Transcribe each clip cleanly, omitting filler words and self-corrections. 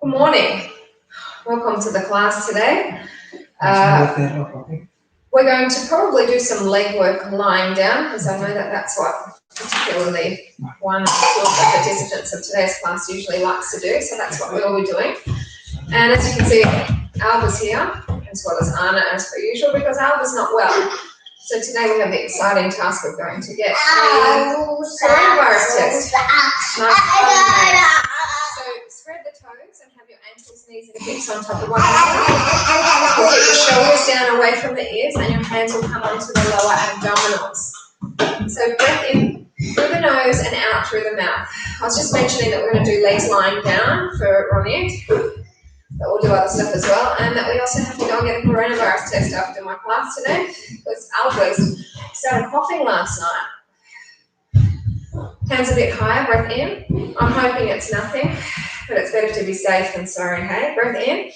Good morning. Welcome to the class today. We're going to probably do some leg work lying down because I know that that's what particularly one or two of the participants of today's class usually likes to do. So that's what we'll be doing. And as you can see, Alba's here as well as Anna as per usual because Alba's not well. So today we have the exciting task of going to get a coronavirus test. Nice. So spread the toes and have your ankles, knees and hips on top of one another. We'll keep your shoulders down away from the ears and your hands will come onto the lower abdominals. So breath in through the nose and out through the mouth. I was just mentioning that we're going to do legs lying down for Ronit, but we'll do other stuff as well, and that we also have to go and get a coronavirus test after my class today because Alba's started coughing last night. Hands a bit higher, breath in. I'm hoping it's nothing, but it's better to be safe than sorry, hey? Breath in,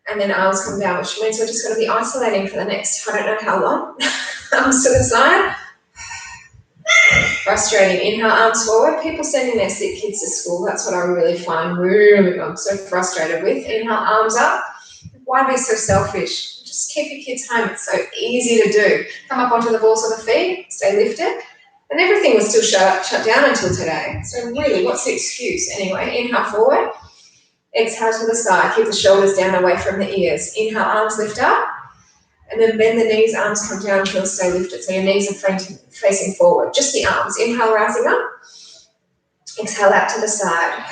and then arms come down, which means we're just going to be isolating for the next, I don't know how long. Arms to the side. Frustrating. Inhale, arms forward. People sending their sick kids to school, that's what I really find I'm so frustrated with. Inhale, arms up. Why be so selfish? Just keep your kids home. It's so easy to do. Come up onto the balls of the feet, stay lifted. And everything was still shut down until today. So really, what's the excuse? Anyway, inhale forward. Exhale to the side. Keep the shoulders down away from the ears. Inhale, arms lift up. And then bend the knees, arms come down until stay lifted. So your knees are facing forward. Just the arms. Inhale, rising up. Exhale out to the side.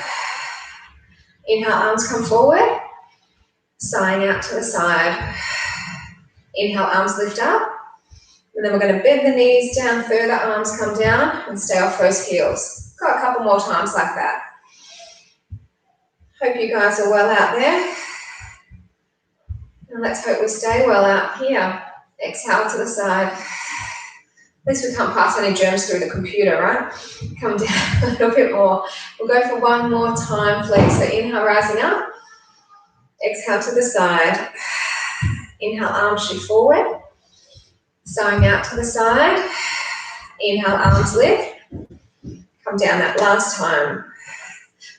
Inhale, arms come forward. Sighing out to the side. Inhale, arms lift up. And then we're going to bend the knees down further, arms come down and stay off those heels. Got a couple more times like that. Hope you guys are well out there. And let's hope we stay well out here. Exhale to the side. At least we can't pass any germs through the computer, right? Come down a little bit more. We'll go for one more time, please. So inhale, rising up. Exhale to the side. Inhale, arms shift forward. Sighing out to the side. Inhale, arms lift. Come down that last time.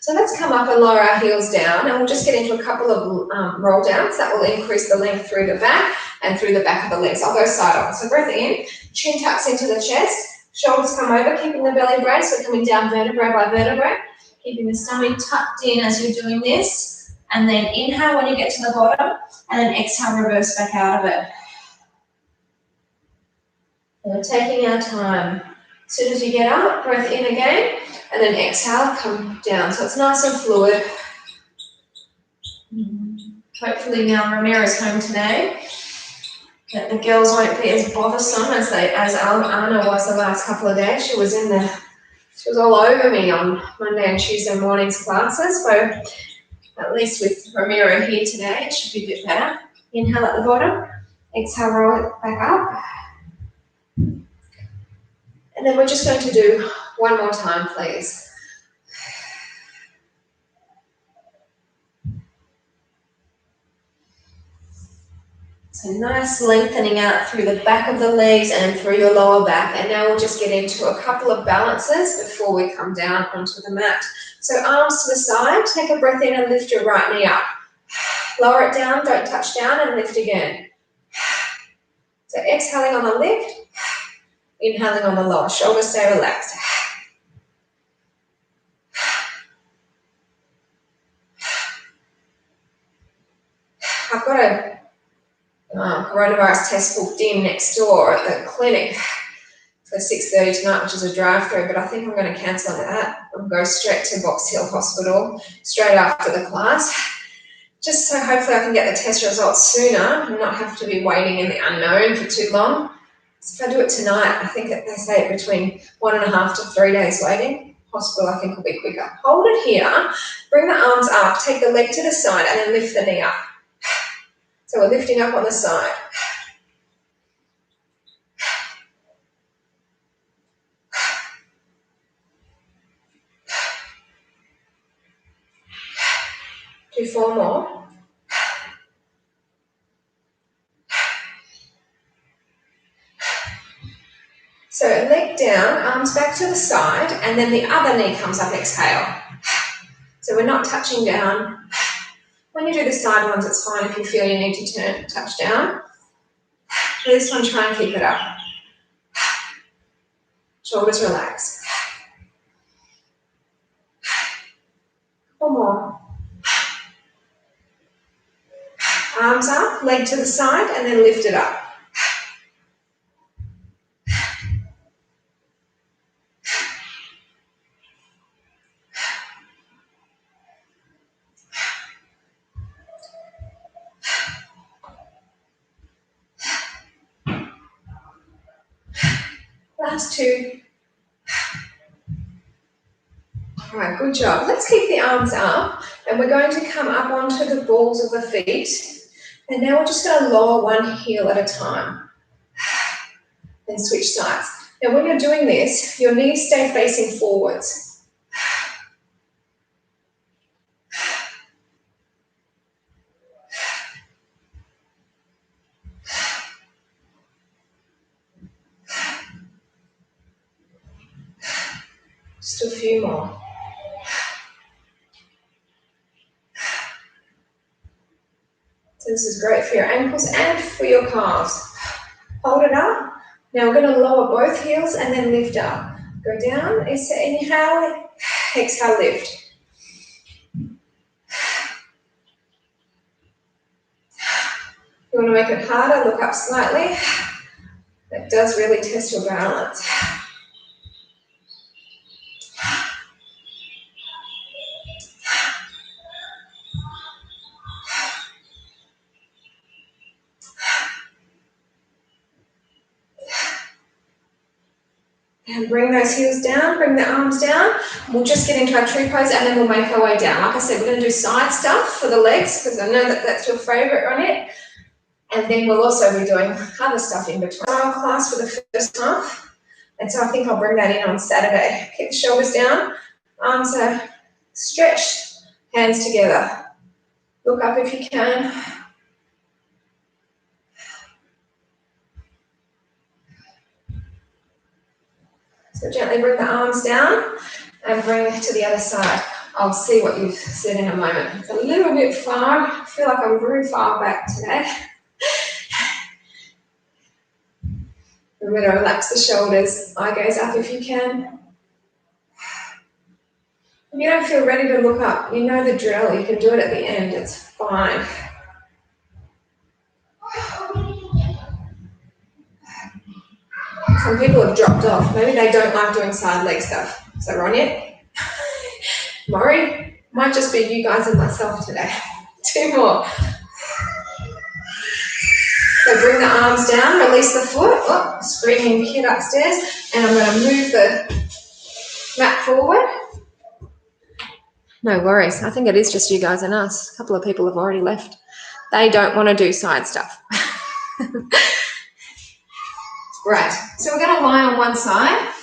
So let's come up and lower our heels down, and we'll just get into a couple of roll downs that will increase the length through the back and through the back of the legs. I'll go side on. So breath in, chin tucks into the chest, shoulders come over, keeping the belly raised. So coming down vertebrae by vertebrae, keeping the stomach tucked in as you're doing this. And then inhale when you get to the bottom, and then exhale, reverse back out of it. And we're taking our time. As soon as you get up, breath in again, and then exhale, come down. So it's nice and fluid. Hopefully now Ramira's home today, that the girls won't be as bothersome as Anna was the last couple of days. She was all over me on Monday and Tuesday mornings classes. So at least with Ramira here today, it should be a bit better. Inhale at the bottom, exhale, roll it back up. And then we're just going to do one more time, please. So nice lengthening out through the back of the legs and through your lower back. And now we'll just get into a couple of balances before we come down onto the mat. So arms to the side, take a breath in and lift your right knee up. Lower it down, don't touch down, and lift again. So exhaling on the lift, inhaling on the lower. Shoulders stay relaxed. I've got a coronavirus test booked in next door at the clinic for 6:30 tonight, which is a drive-through, but I think I'm going to cancel that and go straight to Box Hill Hospital straight after the class, just so hopefully I can get the test results sooner and not have to be waiting in the unknown for too long. So if I do it tonight, I think that they say between 1.5 to 3 days waiting. Hospital, I think, will be quicker. Hold it here, bring the arms up, take the leg to the side, and then lift the knee up. So we're lifting up on the side. Do 4 more. So leg down, arms back to the side, and then the other knee comes up, exhale. So we're not touching down. When you do the side ones, it's fine if you feel you need to touch down. For this one, try and keep it up. Shoulders relax. One more. Arms up, leg to the side, and then lift it up. Last two. All right, good job. Let's keep the arms up, and we're going to come up onto the balls of the feet. And now we're just going to lower one heel at a time. Then switch sides. Now when you're doing this, your knees stay facing forwards. Just a few more. So this is great for your ankles and for your calves. Hold it up. Now we're going to lower both heels and then lift up. Go down, inhale, exhale, lift. You want to make it harder, look up slightly. That does really test your balance. And bring those heels down, bring the arms down. We'll just get into our tree pose and then we'll make our way down. Like I said, we're going to do side stuff for the legs because I know that that's your favorite on it. And then we'll also be doing other stuff in between. Our class for the first half. And so I think I'll bring that in on Saturday. Keep the shoulders down, arms are stretched, hands together. Look up if you can. So gently bring the arms down and bring it to the other side. I'll see what you've said in a moment. It's a little bit far. I feel like I'm very far back today. Remember to relax the shoulders, eye gaze up if you can. If you don't feel ready to look up, you know the drill. You can do it at the end. It's fine. Some people have dropped off. Maybe they don't like doing side leg stuff. So Ronya, Maury, might just be you guys and myself today. Two more. So bring the arms down, release the foot. Oh, screaming kid upstairs. And I'm going to move the mat forward. No worries. I think it is just you guys and us. A couple of people have already left. They don't want to do side stuff. Right. So we're going to lie on one side.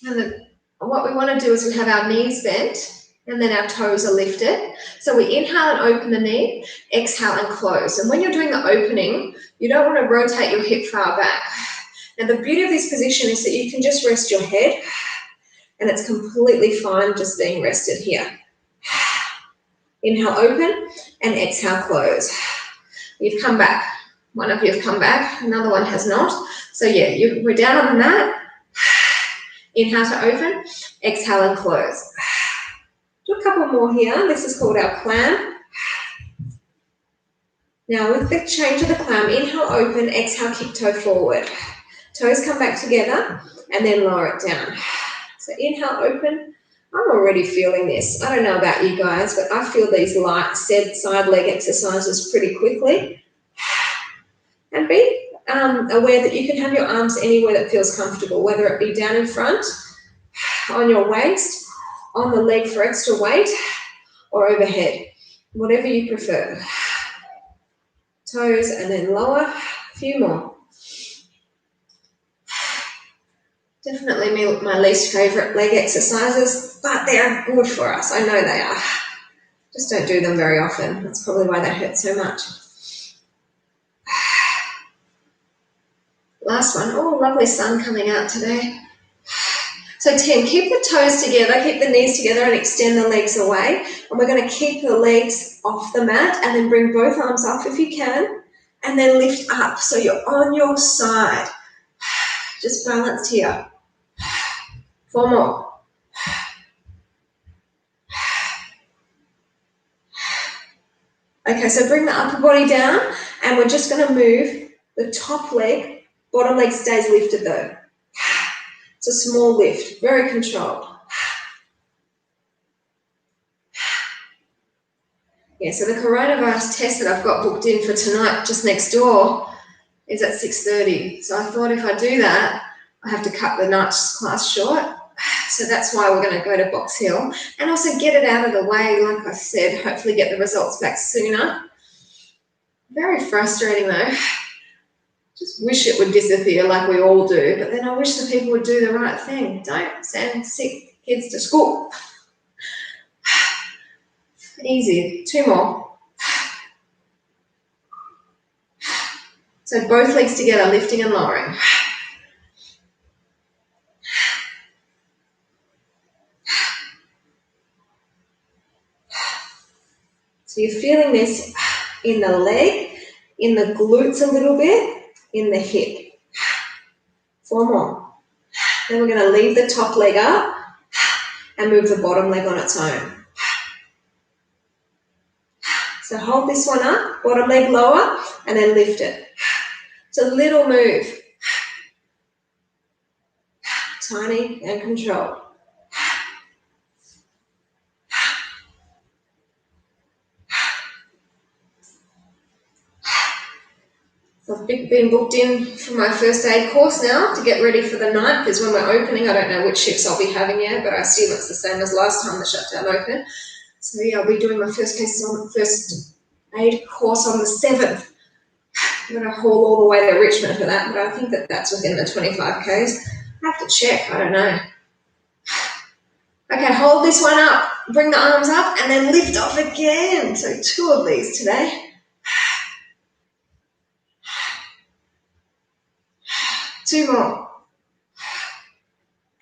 And what we want to do is we have our knees bent and then our toes are lifted. So we inhale and open the knee, exhale and close. And when you're doing the opening, you don't want to rotate your hip far back. Now the beauty of this position is that you can just rest your head and it's completely fine just being rested here. Inhale, open, and exhale, close. You've come back. One of you have come back, another one has not. So yeah, we're down on the mat. Inhale to open, exhale and close. Do a couple more here. This is called our clam. Now with the change of the clam, inhale, open, exhale, kick toe forward. Toes come back together and then lower it down. So inhale, open. I'm already feeling this. I don't know about you guys, but I feel these light side leg exercises pretty quickly. And be aware that you can have your arms anywhere that feels comfortable, whether it be down in front, on your waist, on the leg for extra weight, or overhead, whatever you prefer. Toes and then lower, a few more. Definitely my least favorite leg exercises, but they're good for us. I know they are. Just don't do them very often. That's probably why they hurt so much. Last one. Oh, lovely sun coming out today. So team, keep the toes together, keep the knees together and extend the legs away. And we're going to keep the legs off the mat and then bring both arms up if you can. And then lift up so you're on your side. Just balanced here. 4 more. Okay, so bring the upper body down and we're just going to move the top leg. Bottom leg stays lifted though. It's a small lift, very controlled. Yeah, so the coronavirus test that I've got booked in for tonight just next door is at 6:30. So I thought if I do that, I have to cut the night class short. So that's why we're going to go to Box Hill and also get it out of the way, like I said, hopefully get the results back sooner. Very frustrating though. Just wish it would disappear like we all do, but then I wish the people would do the right thing. Don't send sick kids to school. Easy. 2 more. So both legs together, lifting and lowering. So you're feeling this in the leg, in the glutes a little bit, in the hip. 4 more. Then we're going to leave the top leg up and move the bottom leg on its own. So hold this one up, bottom leg lower, and then lift it. It's a little move. Tiny and controlled. So I've been booked in for my first aid course now to get ready for the 9th is when we're opening. I don't know which shifts I'll be having yet, but I assume it's the same as last time the shutdown opened. So yeah, I'll be doing my first aid course on the 7th. I'm going to haul all the way to Richmond for that, but I think that's within the 25Ks. I have to check, I don't know. Okay, hold this one up, bring the arms up, and then lift off again. So 2 of these today. 2 more.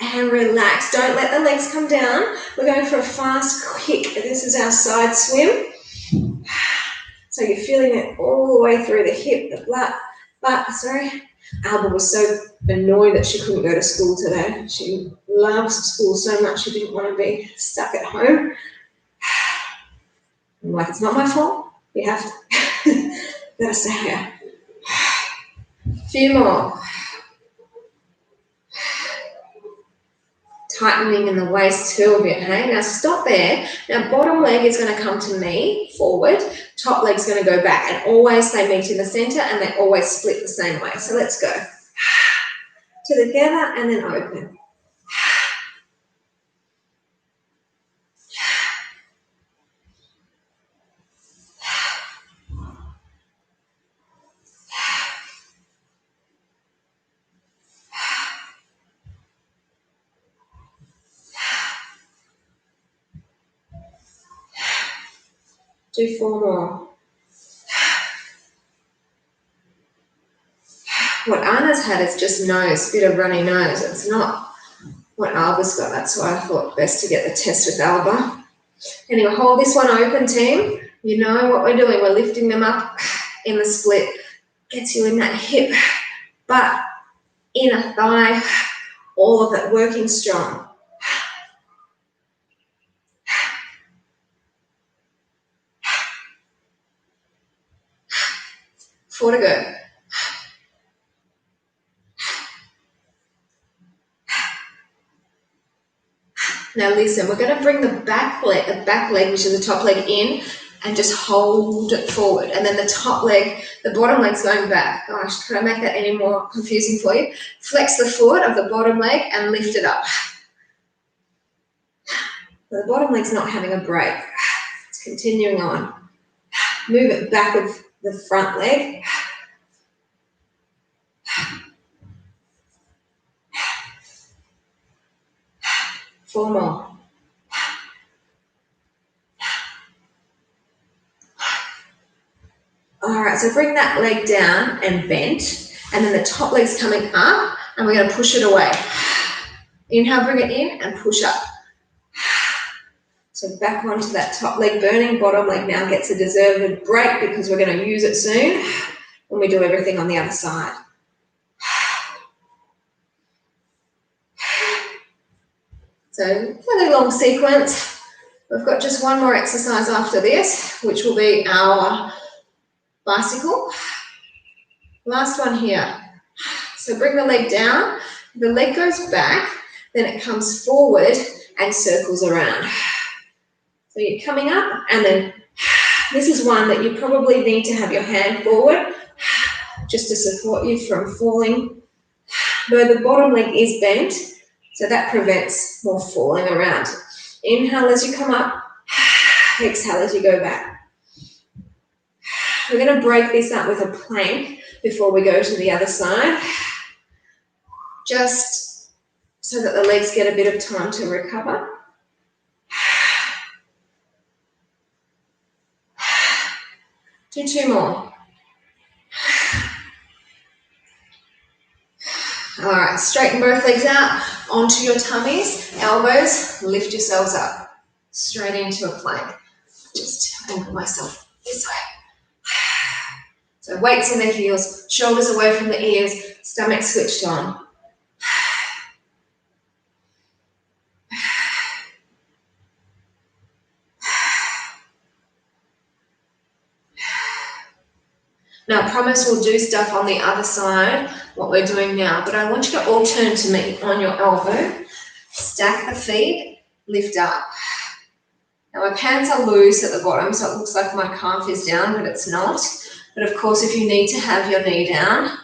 And relax. Don't let the legs come down. We're going for a fast kick. This is our side swim. So you're feeling it all the way through the hip, the butt. Alba was so annoyed that she couldn't go to school today. She loves school so much she didn't want to be stuck at home. I'm like, it's not my fault. You have to. Gotta stay here. A few more. Tightening in the waist too a bit, hey? Now stop there. Now bottom leg is going to come to me, forward. Top leg's going to go back. And always they meet in the center and they always split the same way. So let's go. Together and then open. Do 4 more. What Anna's had is just nose, bit of runny nose. It's not what Alba's got. That's why I thought best to get the test with Alba. Anyway, hold this one open, team. You know what we're doing. We're lifting them up in the split. Gets you in that hip, butt, inner thigh, all of it working strong. 4 to go. Now listen, we're going to bring the back leg, which is the top leg, in and just hold it forward. And then the top leg, the bottom leg's going back. Gosh, could I make that any more confusing for you? Flex the foot of the bottom leg and lift it up. The bottom leg's not having a break. It's continuing on. Move it back with the front leg. Four more. All right, so bring that leg down and bent, and then the top leg's coming up, and we're going to push it away. Inhale, bring it in and push up. So back onto that top leg burning. Bottom leg now gets a deserved break because we're going to use it soon when we do everything on the other side. So fairly long sequence. We've got just one more exercise after this, which will be our bicycle. Last one here. So bring the leg down. The leg goes back, then it comes forward and circles around. So you're coming up, and then this is one that you probably need to have your hand forward just to support you from falling. Though the bottom leg is bent, so that prevents more falling around. Inhale as you come up, exhale as you go back. We're going to break this up with a plank before we go to the other side, just so that the legs get a bit of time to recover. Do two more. All right, straighten both legs out onto your tummies, elbows, lift yourselves up, straight into a plank. Just angle myself this way. So weights in the heels, shoulders away from the ears, stomach switched on. Now, I promise we'll do stuff on the other side, what we're doing now, but I want you to all turn to me on your elbow, stack the feet, lift up. Now, my pants are loose at the bottom, so it looks like my calf is down, but it's not. But of course, if you need to have your knee down,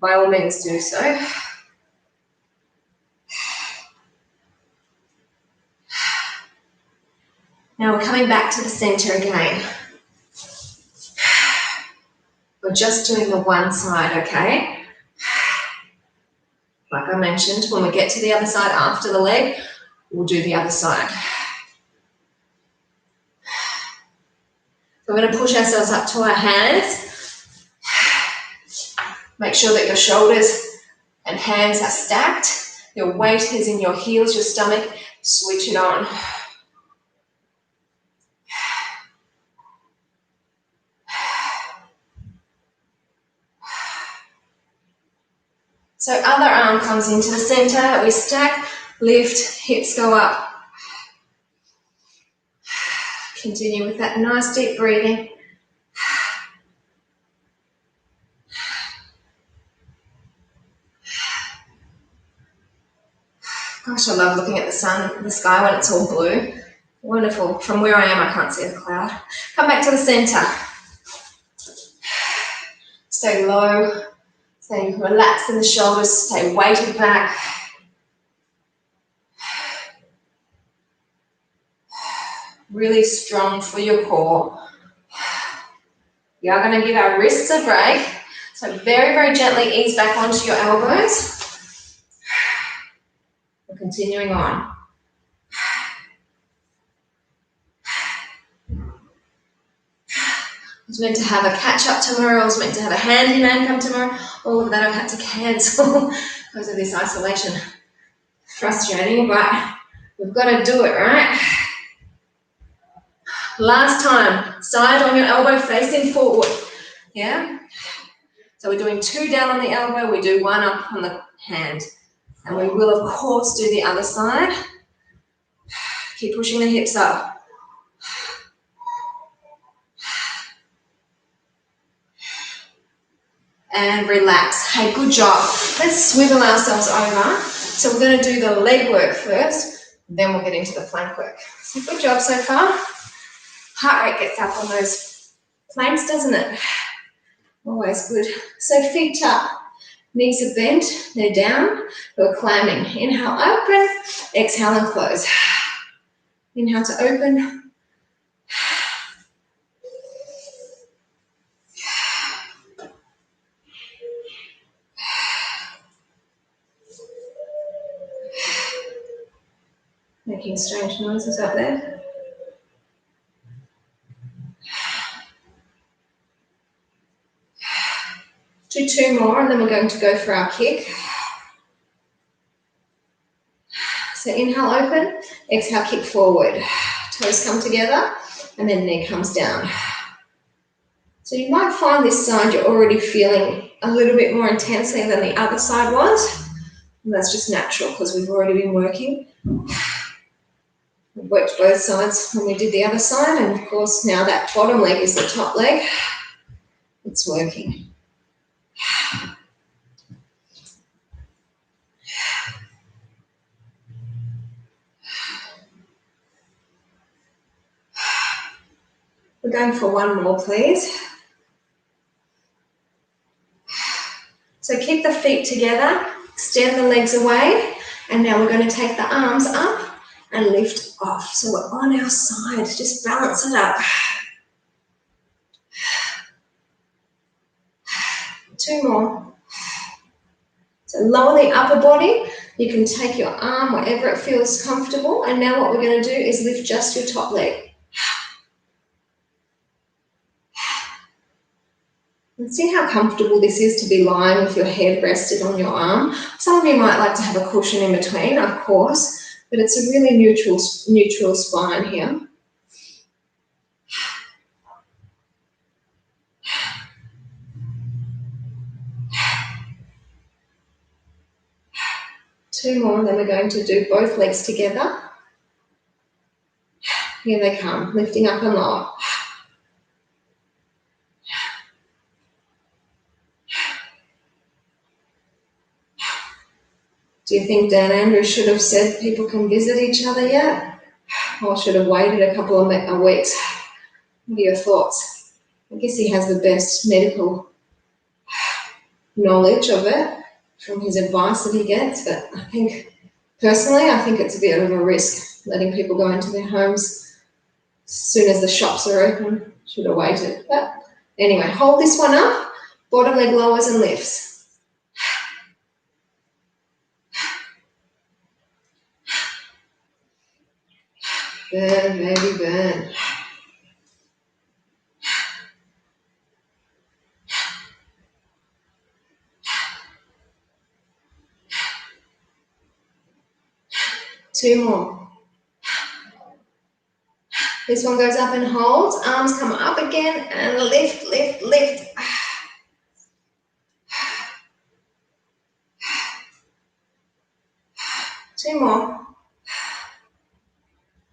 by all means do so. Now we're coming back to the center again. We're just doing the one side, okay? Like I mentioned, when we get to the other side after the leg, we'll do the other side. We're going to push ourselves up to our hands. Make sure that your shoulders and hands are stacked. Your weight is in your heels, your stomach. Switch it on. So other arm comes into the center. We stack, lift, hips go up. Continue with that nice deep breathing. Gosh, I love looking at the sky when it's all blue. Wonderful. From where I am, I can't see a cloud. Come back to the center. Stay low. Stay relaxed in the shoulders. Stay weighted back. Really strong for your core. We are going to give our wrists a break. So very, very gently ease back onto your elbows. We're continuing on. I was meant to have a catch-up tomorrow. I was meant to have a handyman come tomorrow. All of that I've had to cancel because of this isolation. Frustrating, but we've got to do it, right? Last time, side on your elbow facing forward. Yeah? So we're doing 2 down on the elbow. We do 1 up on the hand. And we will, of course, do the other side. Keep pushing the hips up. And relax. Hey, good job. Let's swivel ourselves over. So we're going to do the leg work first, then we'll get into the plank work. So good job so far. Heart rate gets up on those planks, doesn't it? Always good. So feet up. Knees are bent, they're down. We're climbing. Inhale, open. Exhale and close. Inhale to open. Making strange noises out there. Do 2 more and then we're going to go for our kick. So inhale, open. Exhale, kick forward. Toes come together, and then knee comes down. So you might find this side you're already feeling a little bit more intensely than the other side was. And that's just natural because we've already been working. We worked both sides when we did the other side, and of course now that bottom leg is the top leg. It's working. We're going for one more, please. So keep the feet together, extend the legs away, and now we're going to take the arms up and lift off. So we're on our side, just balance it up. 2 more. So lower the upper body. You can take your arm wherever it feels comfortable. And now what we're going to do is lift just your top leg. And see how comfortable this is to be lying with your head rested on your arm. Some of you might like to have a cushion in between, of course, but it's a really neutral spine here. Two more, and then we're going to do both legs together. Here they come, lifting up and lower. Do you think Dan Andrews should have said people can visit each other yet? Or should have waited a couple of weeks? What are your thoughts? I guess he has the best medical knowledge of it from his advice that he gets, but I think, personally, I think it's a bit of a risk letting people go into their homes as soon as the shops are open. Should have waited. But anyway, hold this one up. Bottom leg lowers and lifts. Burn, baby, burn. Two more. This one goes up and holds. Arms come up again and lift, lift, lift. Two more.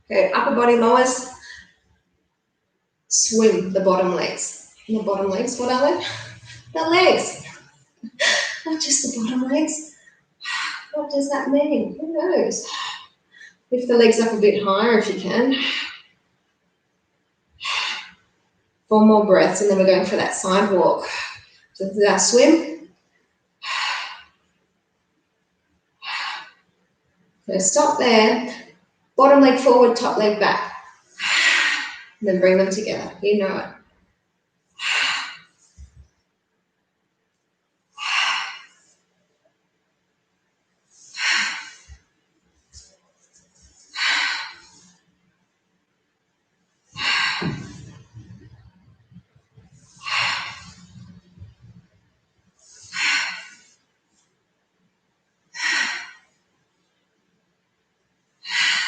Okay, upper body lowers. Swim the bottom legs. The bottom legs, what are they? The legs. Not just the bottom legs. What does that mean? Who knows? Lift the legs up a bit higher if you can. 4 more breaths, and then we're going for that side walk. So this is our swim. So stop there. Bottom leg forward, top leg back. And then bring them together. You know it.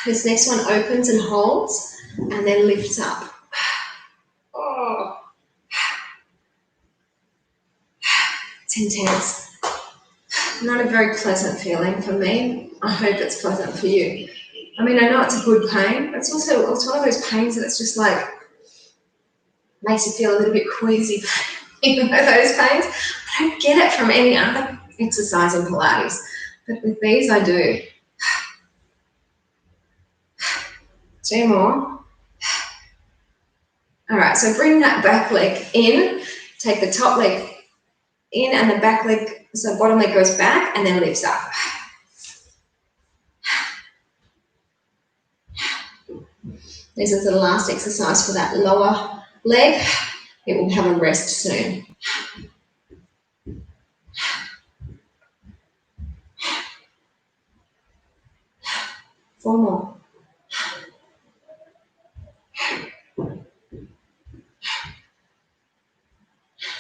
This next one opens and holds, and then lifts up. Oh. It's intense. Not a very pleasant feeling for me. I hope it's pleasant for you. I mean, I know it's a good pain, but it's one of those pains that it's just like, makes you feel a little bit queasy, you know, those pains. I don't get it from any other exercise in Pilates, but with these I do. 2 more. All right, so bring that back leg in, take the top leg in and the back leg, so bottom leg goes back and then lifts up. This is the last exercise for that lower leg. It will have a rest soon. 4 more.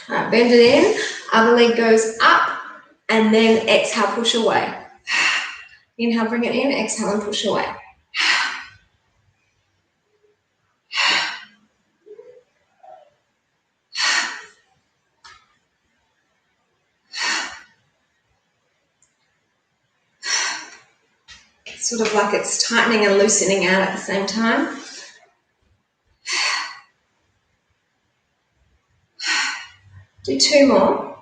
All right, bend it in, other leg goes up, and then exhale, push away. Inhale, bring it in. Exhale and push away. Sort of like it's tightening and loosening out at the same time. Do 2 more.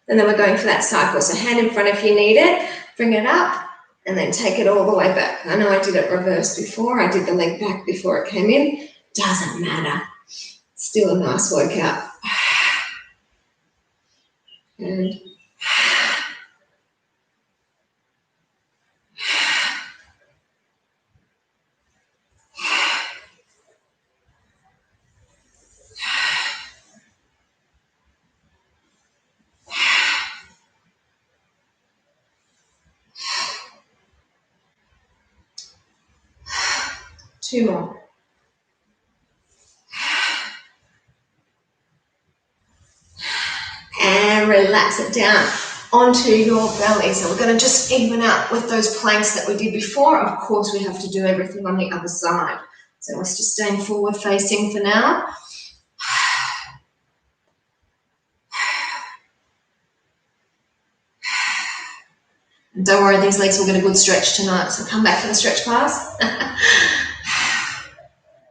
And then we're going for that cycle. So hand in front if you need it, bring it up, and then take it all the way back. I know I did it reversed before. I did the leg back before it came in. Doesn't matter. Still a nice workout. And 2 more. And relax it down onto your belly. So we're going to just even out with those planks that we did before. Of course, we have to do everything on the other side. So we're just staying forward facing for now. And don't worry, these legs will get a good stretch tonight. So come back for the stretch class.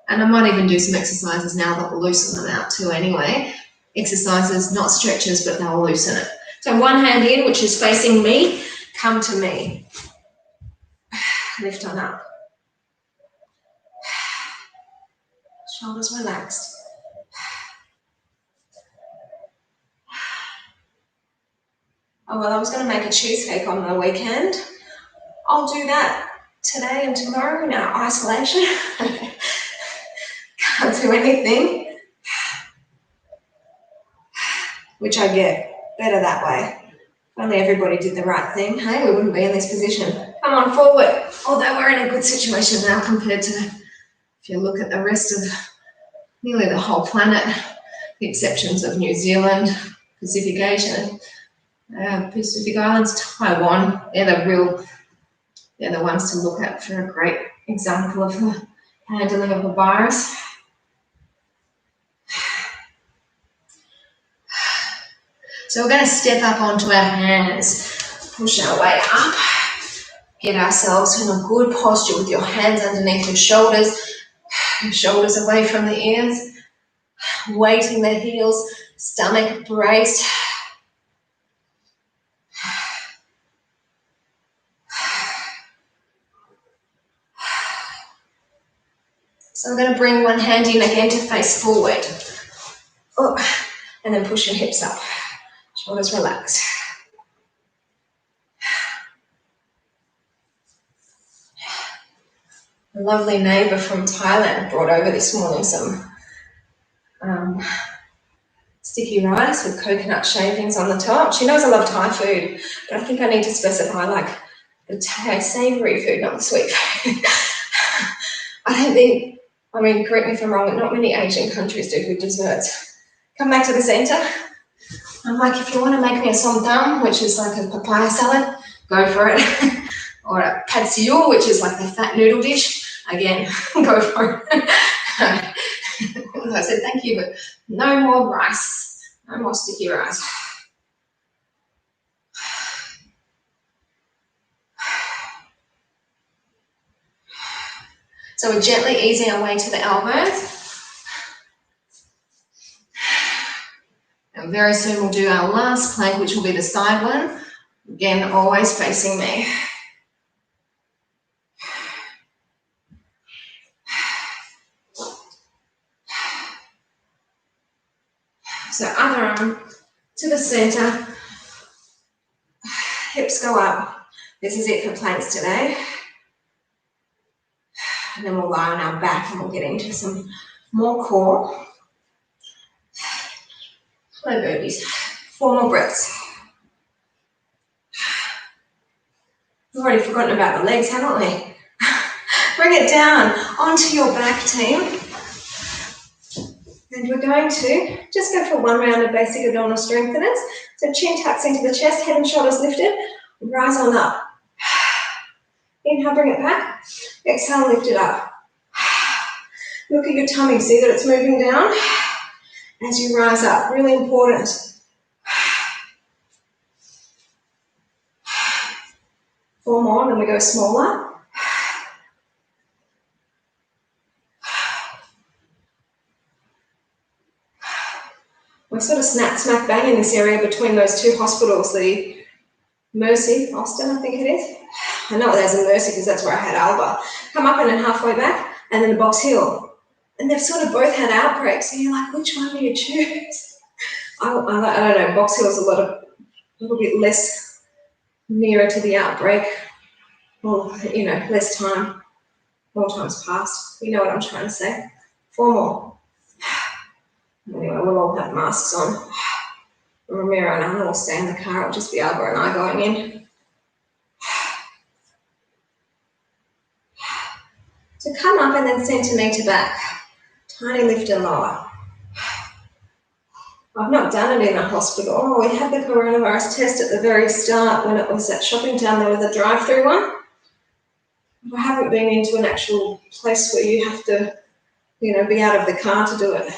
And I might even do some exercises now that will loosen them out too anyway. Exercises, not stretches, but they'll loosen it. So one hand in, which is facing me, come to me. Lift on up. Shoulders relaxed. Oh, well, I was going to make a cheesecake on the weekend. I'll do that today and tomorrow in our isolation. Can't do anything. Which I get better that way. If only everybody did the right thing, hey, we wouldn't be in this position. Come on forward. Although we're in a good situation now compared to, if you look at the rest of nearly the whole planet, the exceptions of New Zealand, Pacific Asia, Pacific Islands, Taiwan, they're the ones to look at for a great example of the handling of the virus. So we're going to step up onto our hands, push our way up, get ourselves in a good posture with your hands underneath your shoulders away from the ears, weight in the heels, stomach braced. So I'm going to bring one hand in again to face forward. Oh, and then push your hips up. Shoulders relaxed. A lovely neighbour from Thailand brought over this morning some sticky rice with coconut shavings on the top. She knows I love Thai food, but I think I need to specify like the Thai savoury food, not the sweet food. Correct me if I'm wrong, but not many Asian countries do good desserts. Come back to the centre. I'm like, if you want to make me a som tam, which is like a papaya salad, go for it. Or a pad siu, which is like the fat noodle dish, again, go for it. I said thank you, but no more rice, no more sticky rice. So we're gently easing our way to the elbows. And very soon we'll do our last plank, which will be the side one. Again, always facing me. So other arm to the center, hips go up. This is it for planks today. And then we'll lie on our back and we'll get into some more core. Slow burpees. 4 more breaths. We've already forgotten about the legs, haven't we? Bring it down onto your back, team. And we're going to just go for one round of basic abdominal strengtheners. So chin tucks into the chest, head and shoulders lifted. Rise on up. Inhale, bring it back. Exhale, lift it up. Look at your tummy, see that it's moving down as you rise up. Really important. 4 more, and then we go smaller. We're sort of smack bang in this area between those 2 hospitals, the Mercy, Austin, I think it is. I know there's a Mercy because that's where I had Alba. Come up and then halfway back, and then the Box Hill. And they've sort of both had outbreaks, so you're like, which one do you choose? I don't know, Box Hill's a little bit less nearer to the outbreak, or, less time, more time's passed. You know what I'm trying to say. 4 more. Anyway, we'll all have masks on. Ramiro and Anna will stay in the car. It'll just be Alba and I going in. So come up and then centimetre back. Tiny lift and lower. I've not done it in a hospital. We had the coronavirus test at the very start when it was at Shopping Town. There was a drive-through one. I haven't been into an actual place where you have to, be out of the car to do it.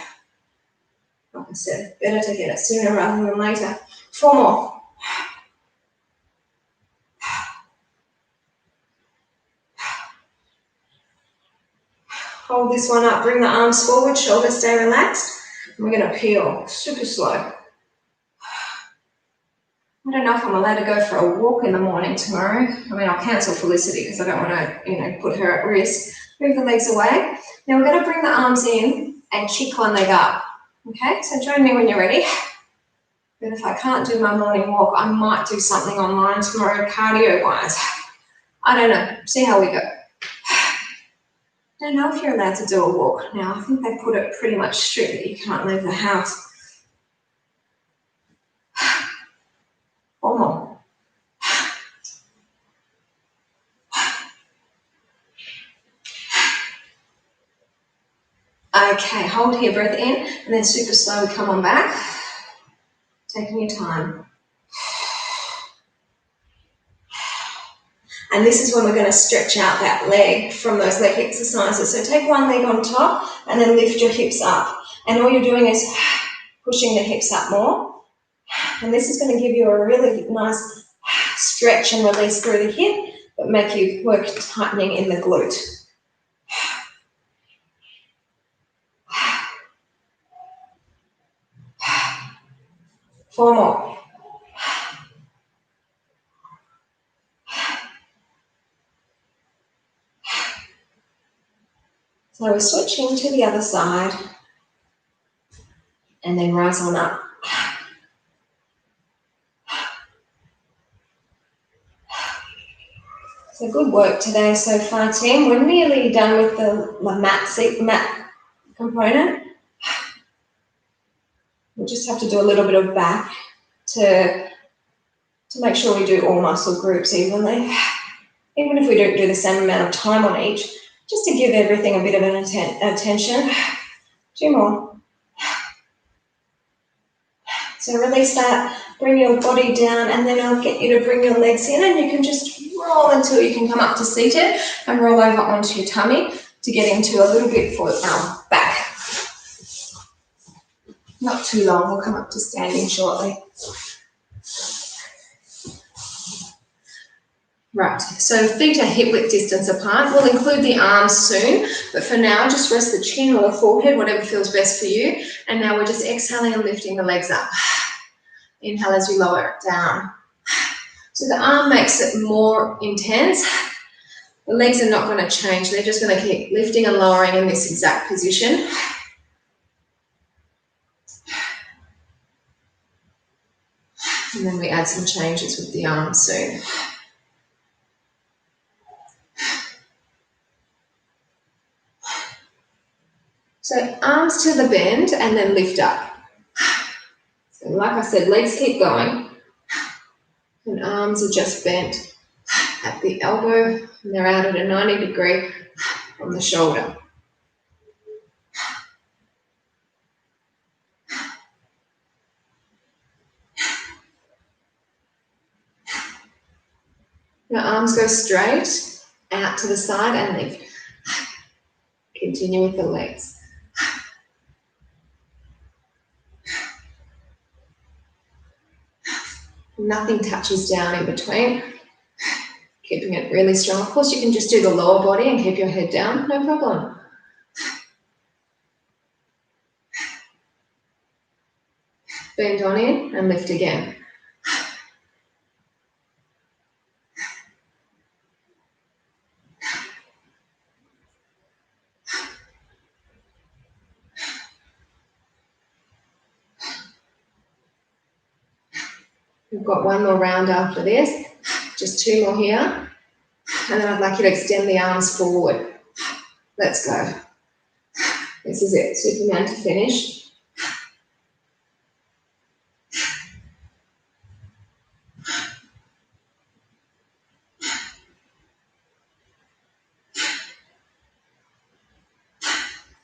Like I said, better to get it sooner rather than later. 4 more. Hold this one up. Bring the arms forward, shoulders stay relaxed. We're going to peel super slow. I don't know if I'm allowed to go for a walk in the morning tomorrow. I mean, I'll cancel Felicity because I don't want to, put her at risk. Move the legs away. Now we're going to bring the arms in and kick one leg up. Okay, so join me when you're ready. But if I can't do my morning walk, I might do something online tomorrow, cardio-wise. I don't know. See how we go. I don't know if you're allowed to do a walk now. I think they put it pretty much strict that you can't leave the house. 4 more. Okay, hold here, breath in, and then super slow, come on back. Taking your time. And this is when we're going to stretch out that leg from those leg exercises. So take one leg on top and then lift your hips up. And all you're doing is pushing the hips up more. And this is going to give you a really nice stretch and release through the hip, but make you work tightening in the glute. 4 more. So we're switching to the other side and then rise on up. So good work today so far, team. We're nearly done with the mat component. We'll just have to do a little bit of back to make sure we do all muscle groups evenly. Even if we don't do the same amount of time on each, just to give everything a bit of an attention. 2 more. So release that, bring your body down, and then I'll get you to bring your legs in, and you can just roll until you can come up to seated and roll over onto your tummy to get into a little bit for our back. Not too long, we'll come up to standing shortly. Right, so feet are hip width distance apart. We'll include the arms soon, but for now, just rest the chin or the forehead, whatever feels best for you. And now we're just exhaling and lifting the legs up. Inhale as you lower it down. So the arm makes it more intense. The legs are not going to change. They're just going to keep lifting and lowering in this exact position. And then we add some changes with the arms soon. So arms to the bend and then lift up. So like I said, legs keep going and arms are just bent at the elbow and they're out at a 90 degree from the shoulder. Your arms go straight out to the side and lift. Continue with the legs. Nothing touches down in between. Keeping it really strong. Of course, you can just do the lower body and keep your head down, no problem. Bend on in and lift again. We've got one more round after this, just 2 more here, and then I'd like you to extend the arms forward. Let's go. This is it, Superman to finish.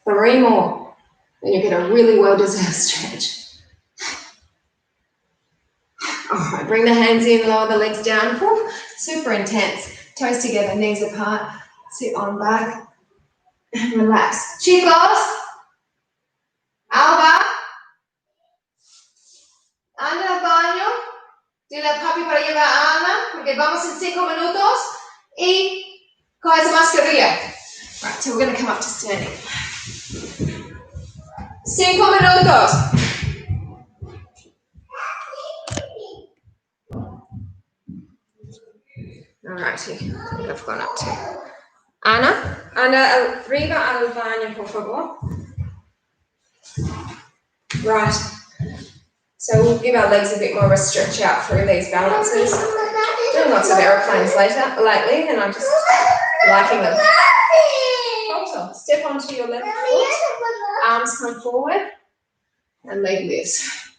Three more, then you get a really well-deserved stretch. All right, bring the hands in, lower the legs down. Whew, super intense. Toes together, knees apart. Sit on back and relax. Chicos, Alba, anda al baño. Dile a papi para llevar a Ana, porque vamos en 5 minutos y coge esa mascarilla. Right, so we're going to come up to standing. 5 minutos. Alrighty, I think I've gone up to Ana. Anda arriba al baño, por favor. Right. So we'll give our legs a bit more of a stretch out through these balances. Doing lots of aeroplanes lately, and I'm just liking them. Also, step onto your left foot, arms come forward, and leg lifts.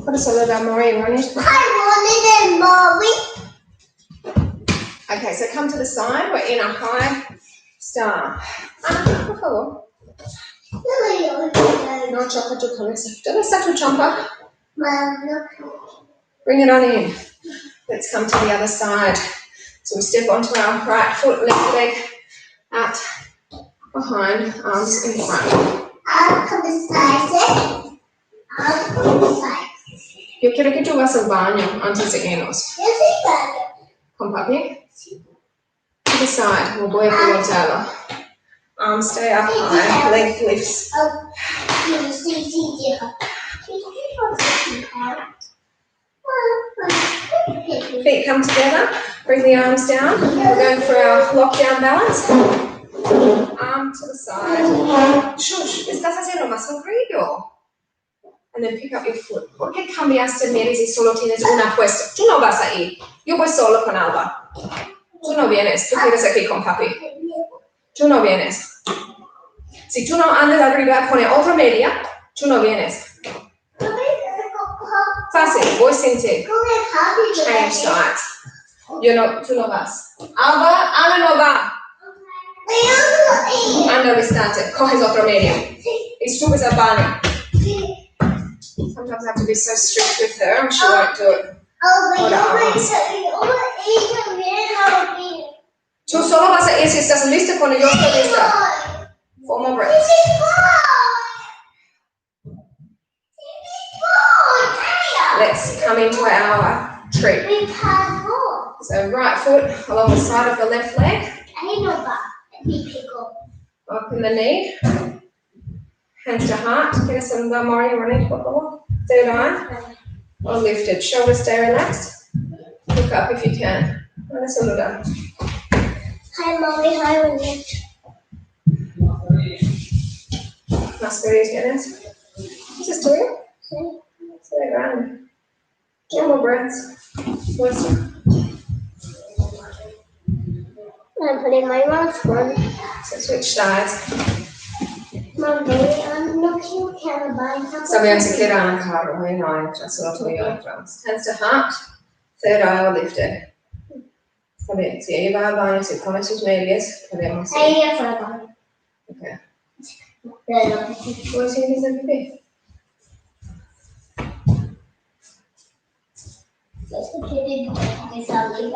Por eso le da Maury, I wanted a Maury. Okay, so come to the side. We're in a high star. Por favor. No choca tu cabeza. ¿Dónde está tu chompa? Bring it on in. Let's come to the other side. So we step onto our right foot, left leg out behind, arms in front. I'll come this side. I'll come this side. Yo quiero que tú vas al baño antes de irnos. Con papi. To the side. We'll voy a preguntarlo. Arms stay up high, leg lifts. Feet come together, bring the arms down. We're going for our lockdown balance. Arm to the side. Shush, estás haciendo más horrible. And then pick up your foot. ¿Por qué cambiaste medias y solo tienes una puesta? Tú no vas a ir. Yo voy solo con Alba. Tú no vienes, tú quedas aquí con papi. Tú no vienes. Si tú no andas arriba, pone otra media, tú no vienes. Fácil, voy sin ti. Change sides. Tú no vas. Alba, Ana no va. Anda distante, coges otra media. Y subes al baño. Sometimes I have to be so strict with her, she won't do it. Tú solo vas a ir si estás lista cuando yo estoy lista. 4 more breaths. Let's come into our tree. So right foot along the side of the left leg. Open the knee. Hands to heart. ¿Quieres andar more running, por favor? Third eye. Or lifted. Shoulders stay relaxed. Look up if you can. Ahora solo da. Hi, Mommy. Hi, Winnie. Mascarillas, ¿tienes? ¿Qué es tuyo? Sí. Se ve grande. 2 more breaths. What's I'm putting my mask on. So switch sides. Mommy, I'm looking at a bike. Sabían se queda en el carro, no, ya solo tú y yo entramos. Hands to heart. Third eye or lifted. Está bien, si ella va al baño, si pone sus medias, podemos ir. Ella fue al baño. Okay. Pero, ¿Puedes ir desde el bebé?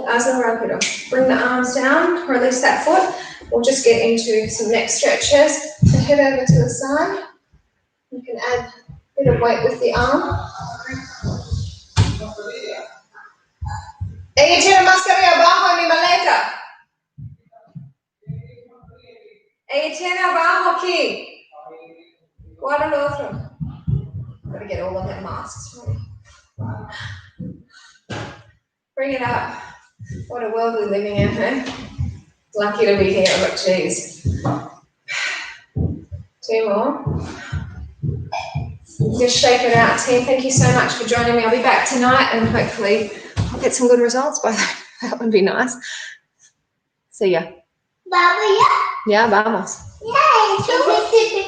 Haz un rápido. Bring the arms down, release that foot. We'll just get into some neck stretches and head over to the side. You can add a bit of weight with the arm. Ella tiene más carga abajo en mi maleta. Ella tiene abajo aquí. Guarda lo otro. Gotta get all of their masks ready. Bring it up. What a world we're living in, eh? Lucky to be here, but geez. 2 more. Just shake it out, team. Thank you so much for joining me. I'll be back tonight and hopefully I'll get some good results by then. That would be nice. See ya. Baba, Ya, vamos. yeah.